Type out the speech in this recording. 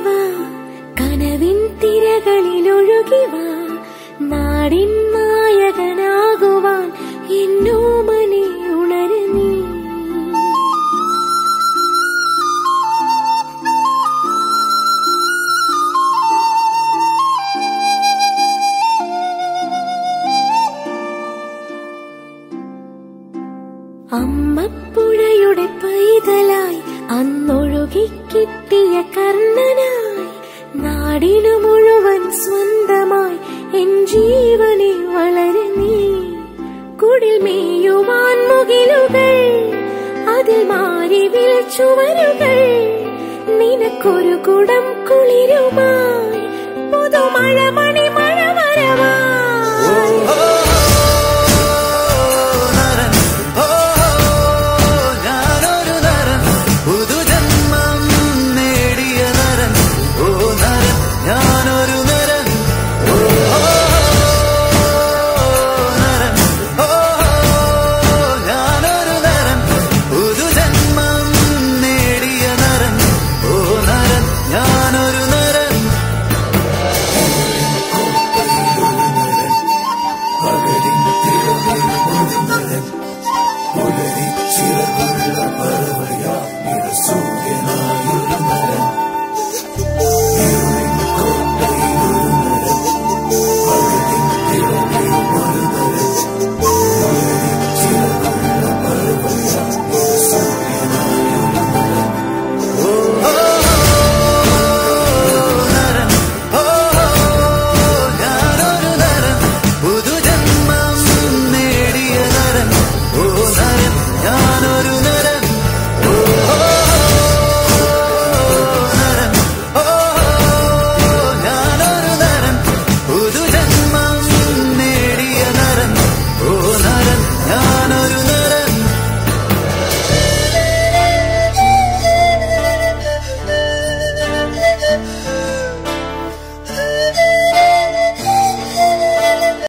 വാ കനവിൻ തിരകളിലൊഴുകി വാ നാടിൻ നായകനാകുവാൻ എന്നോമനെ ഉണര് നീ. അമ്മപ്പുഴയുടെ പൈതലായി അന്നൊഴുകിക്കിട്ടിയ കർണനായി നാടിനു മുഴുവൻ സ്വന്തമായി എൻ ജീവനെ വളര് നീ. കുടിൽ മേയുവാൻ മുകിലുകൾ അതിൽ മാറിവിൽ ചുവരുകൾ നിനക്കൊരു കുടം കുളിരുമായി പുതുമഴ മണിമഴ വരവായി. Chill,